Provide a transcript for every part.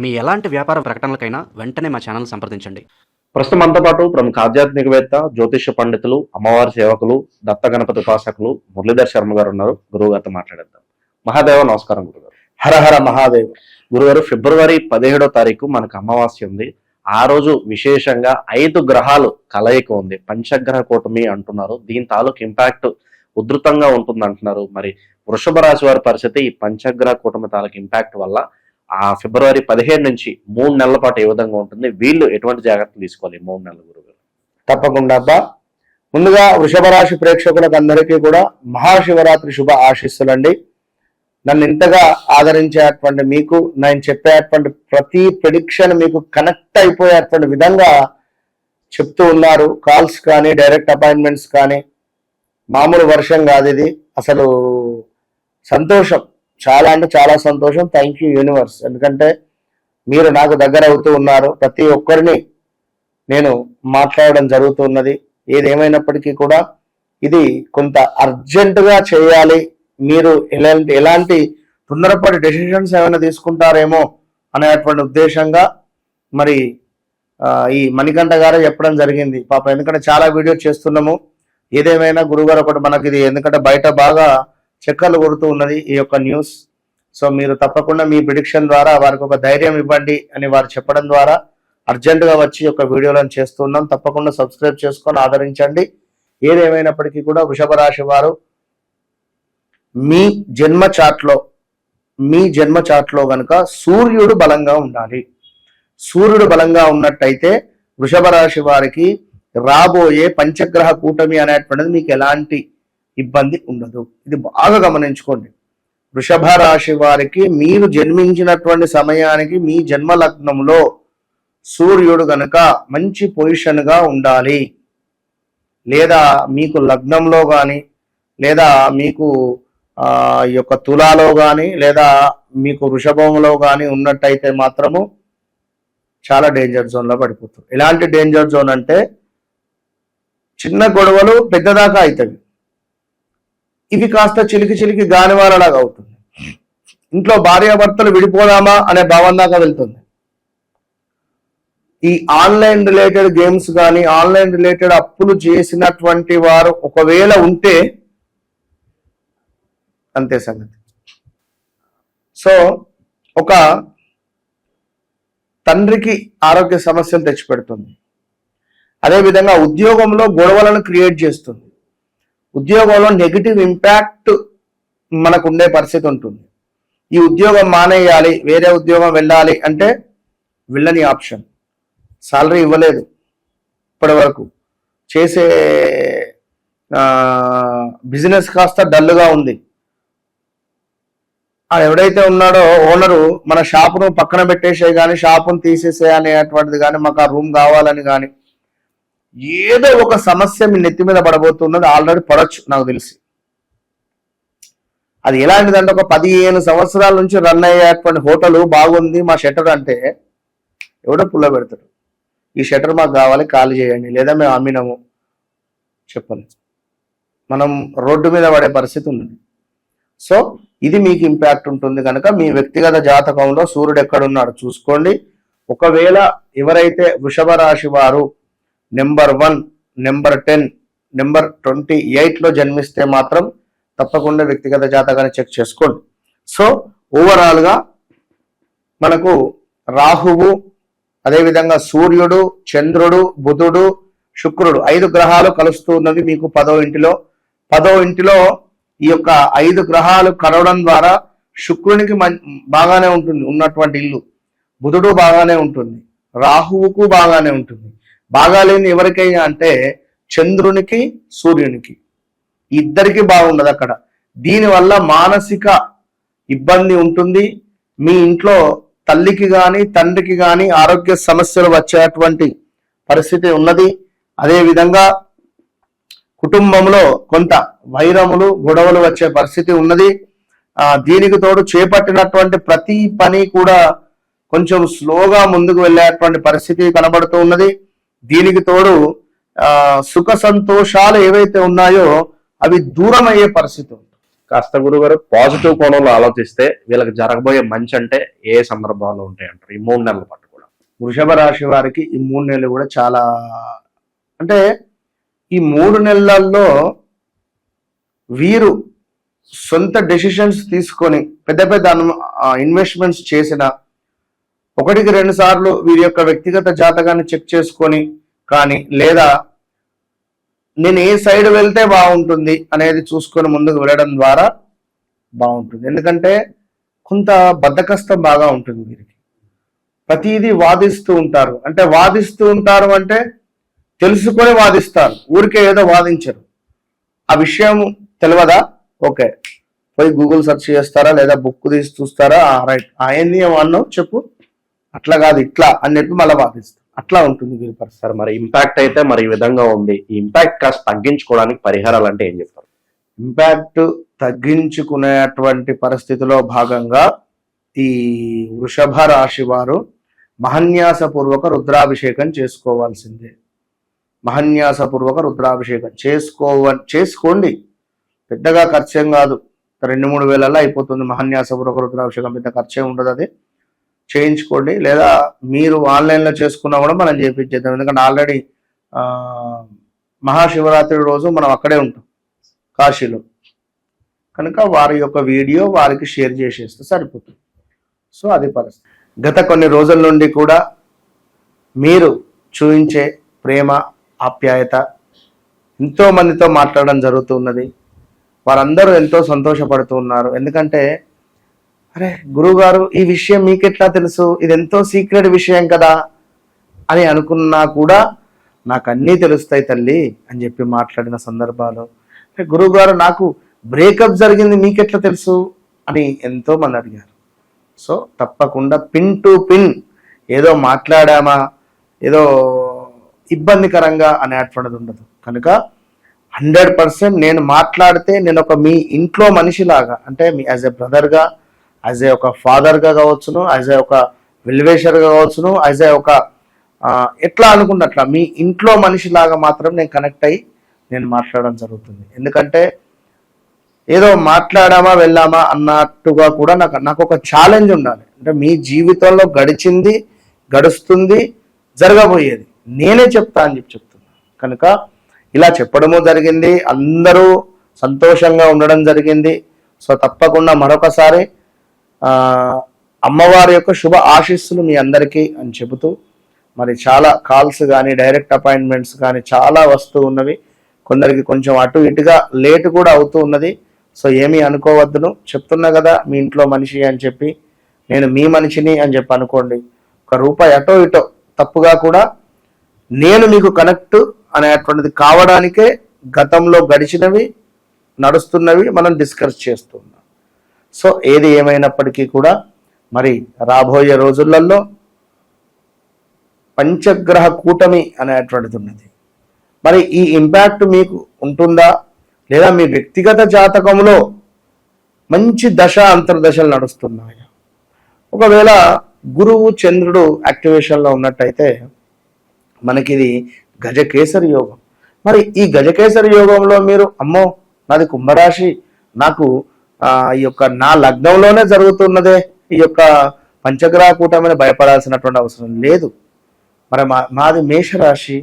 మీ ఎలాంటి వ్యాపార ప్రకటనలకైనా వెంటనే మా ఛానల్ సంప్రదించండి. ప్రస్తుతం మనతో పాటు ప్రముఖ ఆధ్యాత్మికవేత్త, జ్యోతిష్య పండితులు, అమ్మవారి సేవకులు, దత్త గణపతి ఉపాసకులు మురళీధర్ శర్మ గారు ఉన్నారు. గురువు గారితో మాట్లాడేద్దాం. మహాదేవ నమస్కారం గురుగారు. హర హర మహాదేవ్. గురుగారు, ఫిబ్రవరి 17వ తారీఖు మనకు అమావాస్య ఉంది. ఆ రోజు విశేషంగా 5 గ్రహాలు కలయిక ఉంది. పంచగ్రహ కూటమి అంటున్నారు. దీని తాలూకు ఇంపాక్ట్ ఉధృతంగా ఉంటుంది అంటున్నారు. మరి వృషభ రాశి వారి పరిస్థితి ఈ పంచగ్రహ కూటమి తాలూకు ఇంపాక్ట్ వల్ల ఆ ఫిబ్రవరి 17 నుంచి 3 నెలల పాటు ఏ విధంగా ఉంటుంది, వీళ్ళు ఎటువంటి జాగ్రత్తలు తీసుకోవాలి 3 నెలల గురుగారు? తప్పకుండా అబ్బా. ముందుగా వృషభ రాశి ప్రేక్షకులకు అందరికీ కూడా మహాశివరాత్రి శుభ ఆశీస్సులండి. నన్ను ఇంతగా ఆదరించేటువంటి మీకు నేను చెప్పేటువంటి ప్రతి ప్రెడిక్షన్ మీకు కనెక్ట్ అయిపోయేటువంటి విధంగా చెప్తూ ఉన్నారు. కాల్స్ కానీ డైరెక్ట్ అపాయింట్మెంట్స్ కానీ మామూలు వర్షం కాదు ఇది. అసలు సంతోషం, చాలా అంటే చాలా సంతోషం. Thank you universe. ఎందుకంటే మీరు నాకు దగ్గర అవుతూ ఉన్నారు. ప్రతి ఒక్కరిని నేను మాట్లాడడం జరుగుతున్నది. ఏదేమైనప్పటికీ కూడా ఇది కొంత అర్జెంటుగా చేయాలి. మీరు ఎలాంటి తొందరపాటు డెసిషన్స్ ఏమైనా తీసుకుంటారేమో అనేటువంటి ఉద్దేశంగా మరి ఈ మణికంఠ గారు చెప్పడం జరిగింది పాప. ఎందుకంటే చాలా వీడియోస్ చేస్తున్నాము. ఏదేమైనా గురుగారు ఒకటి మనకి ఇది, ఎందుకంటే బయట బాగా చక్కర్లు కొడుతూ ఉన్నది ఈ యొక్క న్యూస్. సో మీరు తప్పకుండా మీ ప్రిడిక్షన్ ద్వారా వారికి ఒక ధైర్యం ఇవ్వండి అని వారు చెప్పడం ద్వారా అర్జెంటుగా వచ్చి ఒక వీడియోలను చేస్తున్నాం. తప్పకుండా సబ్స్క్రైబ్ చేసుకొని ఆదరించండి. ఏదేమైనప్పటికీ కూడా వృషభ రాశి వారు మీ జన్మ చాట్లో కనుక సూర్యుడు బలంగా ఉండాలి. సూర్యుడు బలంగా ఉన్నట్టయితే వృషభ రాశి వారికి రాబోయే పంచగ్రహ కూటమి అనేటువంటిది మీకు ఎలాంటి ఇబ్బంది ఉండదు. ఇది బాగా గమనించుకోండి. వృషభ రాశి వారికి మీరు జన్మించినటువంటి సమయానికి మీ జన్మ లగ్నంలో సూర్యుడు గనుక మంచి పొజిషన్ గా ఉండాలి, లేదా మీకు లగ్నంలో కానీ లేదా మీకు ఈ యొక్క తులాలో కానీ లేదా మీకు వృషభంలో కానీ ఉన్నట్టయితే మాత్రము చాలా డేంజర్ జోన్లో పడిపోతుంది. ఎలాంటి డేంజర్ జోన్ అంటే చిన్న గొడవలు పెద్దదాకా అవుతాయి. ఇవి కాస్త చిలికి గానివారలాగా అవుతుంది. ఇంట్లో భార్యాభర్తలు విడిపోదామా అనే భావం దాకా వెళ్తుంది. ఈ ఆన్లైన్ రిలేటెడ్ గేమ్స్ కానీ ఆన్లైన్ రిలేటెడ్ అప్పులు చేసినటువంటి వారు ఒకవేళ ఉంటే అంతే సంగతి. సో ఒక తండ్రికి ఆరోగ్య సమస్యలు తెచ్చిపెడుతుంది. అదేవిధంగా ఉద్యోగంలో గొడవలను క్రియేట్ చేస్తుంది. ఉద్యోగంలో నెగిటివ్ ఇంపాక్ట్ మనకు ఉండే పరిస్థితి ఉంటుంది. ఈ ఉద్యోగం మానేయాలి, వేరే ఉద్యోగం వెళ్ళాలి అంటే వెళ్ళని ఆప్షన్. సాలరీ ఇవ్వలేదు, ఇప్పటి వరకు చేసే బిజినెస్ కాస్త డల్గా ఉంది. ఎవడైతే ఉన్నాడో ఓనరు మన షాపును పక్కన పెట్టేసే కానీ షాపును తీసేసే అనేటువంటిది కానీ మాకు ఆ రూమ్ కావాలని కానీ ఏదో ఒక సమస్య మీ నెత్తి మీద పడబోతున్నది. ఆల్రెడీ పడవచ్చు నాకు తెలిసి. అది ఎలాంటిదంటే ఒక 15 సంవత్సరాల నుంచి రన్ అయ్యేటువంటి హోటల్ బాగుంది, మా షట్టర్ అంటే ఎవడో పుల్ల పెడతాడు. ఈ షట్టర్ మాకు కావాలి, ఖాళీ చేయండి, లేదా మేము అమ్మినాము చెప్పండి. మనం రోడ్డు మీద పడే పరిస్థితి ఉంది. సో ఇది మీకు ఇంపాక్ట్ ఉంటుంది కనుక మీ వ్యక్తిగత జాతకంలో సూర్యుడు ఎక్కడున్నాడు చూసుకోండి. ఒకవేళ ఎవరైతే వృషభ రాశి వారు నెంబర్ 1, నెంబర్ 10, నెంబర్ 28లో జన్మిస్తే మాత్రం తప్పకుండా వ్యక్తిగత జాతకాన్ని చెక్ చేసుకోండి. సో ఓవరాల్గా మనకు రాహువు, అదేవిధంగా సూర్యుడు, చంద్రుడు, బుధుడు, శుక్రుడు 5 గ్రహాలు కలుస్తూ ఉన్నవి మీకు 10వ ఇంటిలో. 10వ ఇంటిలో ఈ యొక్క 5 గ్రహాలు కలవడం ద్వారా శుక్రునికి బాగానే ఉంటుంది ఉన్నటువంటి ఇల్లు, బుధుడు బాగానే ఉంటుంది, రాహువుకు బాగానే ఉంటుంది. బాగాలేని ఎవరికైనా అంటే చంద్రునికి, సూర్యునికి, ఇద్దరికి బాగుండదు అక్కడ. దీనివల్ల మానసిక ఇబ్బంది ఉంటుంది. మీ ఇంట్లో తల్లికి కానీ తండ్రికి కానీ ఆరోగ్య సమస్యలు వచ్చేటువంటి పరిస్థితి ఉన్నది. అదేవిధంగా కుటుంబంలో కొంత వైరములు, గొడవలు వచ్చే పరిస్థితి ఉన్నది. దీనికి తోడు చేపట్టినటువంటి ప్రతి పని కూడా కొంచెం స్లోగా ముందుకు వెళ్ళేటువంటి పరిస్థితి కనబడుతూ ఉన్నది. దీనికి తోడు సుఖ సంతోషాలు ఏవైతే ఉన్నాయో అవి దూరం అయ్యే పరిస్థితి ఉంది. కాస్త గురుగారు పాజిటివ్ కోణంలో ఆలోచిస్తే వీళ్ళకి జరగబోయే మంచి అంటే ఏ సందర్భాల్లో ఉంటాయి అంటారు ఈ 3 నెలల పాటు కూడా? వృషభ రాశి వారికి ఈ 3 నెలలు కూడా చాలా, అంటే ఈ 3 నెలల్లో వీరు సొంత డెసిషన్స్ తీసుకొని పెద్ద పెద్ద ఇన్వెస్ట్మెంట్స్ చేసిన 1-2 సార్లు వీరి యొక్క వ్యక్తిగత జాతకాన్ని చెక్ చేసుకొని కానీ, లేదా నేను ఏ సైడ్ వెళ్తే బాగుంటుంది అనేది చూసుకొని ముందుకు వెళ్ళడం ద్వారా బాగుంటుంది. ఎందుకంటే కొంత బద్ధకస్తం బాగా ఉంటుంది వీరికి. ప్రతిదీ వాదిస్తూ ఉంటారు. అంటే వాదిస్తూ ఉంటారు అంటే తెలుసుకొని వాదిస్తారు, ఊరికే ఏదో వాదించరు. ఆ విషయం తెలియదా, ఓకే పోయి గూగుల్ సెర్చ్ చేస్తారా, లేదా బుక్ తీసి చూస్తారా, రైట్ ఏంది అన్నావు చెప్పు, అట్లా కాదు ఇట్లా అని చెప్పి మళ్ళీ వాదిస్తారు. అట్లా ఉంటుంది వీరి పరిస్థితి. సార్ మరి ఇంపాక్ట్ అయితే మరి ఈ విధంగా ఉంది. ఈ ఇంపాక్ట్ కాస్త తగ్గించుకోవడానికి పరిహారాలు అంటే ఏం చెప్తారు? ఇంపాక్ట్ తగ్గించుకునేటువంటి పరిస్థితిలో భాగంగా ఈ వృషభ రాశి వారు మహన్యాసపూర్వక రుద్రాభిషేకం చేసుకోవాల్సిందే. మహన్యాసపూర్వక రుద్రాభిషేకం చేసుకోండి. పెద్దగా ఖర్చేం కాదు, 2-3 వేలల్లో అయిపోతుంది. మహన్యాసపూర్వక రుద్రాభిషేకం పెద్ద ఖర్చే ఉండదు, అది చేయించుకోండి. లేదా మీరు ఆన్లైన్లో చేసుకున్నా కూడా మనం చేయించేద్దాం. ఎందుకంటే ఆల్రెడీ మహాశివరాత్రి రోజు మనం అక్కడే ఉంటాం కాశీలో, కనుక వారి యొక్క వీడియో వారికి షేర్ చేసేస్తే సరిపోతుంది. సో అది పరిస్థితి. గత కొన్ని రోజుల నుండి కూడా మీరు చూపించే ప్రేమ ఆప్యాయత ఎంతో మందితో మాట్లాడడం జరుగుతున్నది. వారందరూ ఎంతో సంతోషపడుతూ ఉన్నారు. ఎందుకంటే అరే గురువుగారు ఈ విషయం మీకెట్లా తెలుసు, ఇది ఎంతో సీక్రెట్ విషయం కదా అని అనుకున్నా కూడా నాకు అన్నీ తెలుస్తాయి తల్లి అని చెప్పి మాట్లాడిన సందర్భాలు. అంటే గురువుగారు నాకు బ్రేకప్ జరిగింది మీకెట్లా తెలుసు అని ఎంతో మంది అడిగారు. సో తప్పకుండా పిన్ టు పిన్ ఏదో మాట్లాడామా ఏదో ఇబ్బందికరంగా అనేటువంటిది ఉండదు. కనుక 100% నేను మాట్లాడితే నేను ఒక మీ ఇంట్లో మనిషిలాగా, అంటే me as a బ్రదర్గా, as a ఒక ఫాదర్గా కావచ్చును, యాజ్ ఏ ఒక వెల్వేషర్గా కావచ్చును, యాజ్ ఏ ఒక ఎట్లా అనుకున్నట్లా మీ ఇంట్లో మనిషిలాగా మాత్రం నేను కనెక్ట్ అయ్యి నేను మాట్లాడడం జరుగుతుంది. ఎందుకంటే ఏదో మాట్లాడామా వెళ్ళామా అన్నట్టుగా కూడా నాకు ఒక ఛాలెంజ్ ఉండాలి. అంటే మీ జీవితంలో గడిచింది, గడుస్తుంది, జరగబోయేది నేనే చెప్తా అని చెప్తున్నా. కనుక ఇలా చెప్పడము జరిగింది, అందరూ సంతోషంగా ఉండడం జరిగింది. సో తప్పకుండా మరొకసారి అమ్మవారి యొక్క శుభ ఆశీస్సులు మీ అందరికీ అని చెబుతూ, మరి చాలా కాల్స్ కానీ డైరెక్ట్ అపాయింట్మెంట్స్ కానీ చాలా వస్తూ ఉన్నవి. కొందరికి కొంచెం అటు ఇటుగా లేటు కూడా అవుతూ ఉన్నది. సో ఏమీ అనుకోవద్దును, చెప్తున్నా కదా మీ ఇంట్లో మనిషి అని చెప్పి, నేను మీ మనిషిని అని చెప్పి అనుకోండి. ₹1 అటో ఇటో తప్పుగా కూడా నేను మీకు కనెక్ట్ అనేటువంటిది కావడానికే గతంలో గడిచినవి నడుస్తున్నవి మనం డిస్కస్ చేస్తున్నాం. సో ఏది ఏమైనప్పటికీ కూడా మరి రాబోయే రోజులలో పంచగ్రహ కూటమి అనేటువంటిది ఉన్నది. మరి ఈ ఇంపాక్ట్ మీకు ఉంటుందా, లేదా మీ వ్యక్తిగత జాతకంలో మంచి దశ అంతర్దశలు నడుస్తున్నాయా? ఒకవేళ గురువు చంద్రుడు యాక్టివేషన్లో ఉన్నట్టయితే మనకి ఇది గజకేసరి యోగం. మరి ఈ గజకేసరి యోగంలో మీరు అమ్మో నాది కుంభరాశి, నాకు ఈ యొక్క నా లగ్నంలోనే జరుగుతున్నదే ఈ యొక్క పంచగ్రహ కూటమిని భయపడాల్సినటువంటి అవసరం లేదు. మరి మాది మేషరాశి,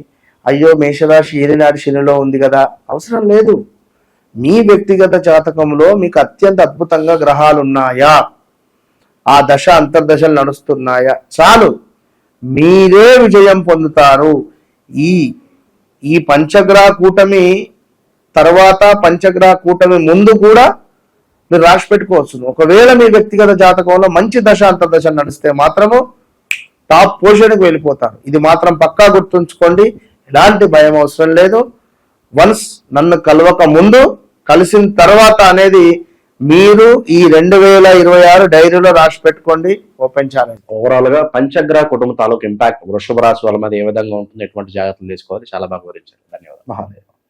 అయ్యో మేషరాశి ఏలినాటి శనిలో ఉంది కదా, అవసరం లేదు. మీ వ్యక్తిగత జాతకంలో మీకు అత్యంత అద్భుతంగా గ్రహాలు ఉన్నాయా, ఆ దశ అంతర్దశలు నడుస్తున్నాయా, చాలు మీరే విజయం పొందుతారు. ఈ పంచగ్రహ కూటమి తర్వాత పంచగ్రహ కూటమి ముందు కూడా మీరు రాసి పెట్టుకోవచ్చు. ఒకవేళ మీ వ్యక్తిగత జాతకంలో మంచి దశ అంతర్దశ నడిస్తే మాత్రము టాప్ పొజిషన్కి వెళ్ళిపోతారు. ఇది మాత్రం పక్కా గుర్తుంచుకోండి, ఎలాంటి భయం అవసరం లేదు. వన్స్ నన్ను కలవక ముందు కలిసిన తర్వాత అనేది మీరు ఈ 2026 డైరీలో రాసి పెట్టుకోండి. Open challenge. ఓవరాల్ గా పంచగ్రహ కుటుంబ తాలూకు ఇంపాక్ట్ వృషభ రాశి వాళ్ళ మీద ఏ విధంగా ఉంటుంది, ఎటువంటి జాగ్రత్తలు తీసుకోవాలి, చాలా బాగా వివరించారు. ధన్యవాదాలు. మహాదేవ్.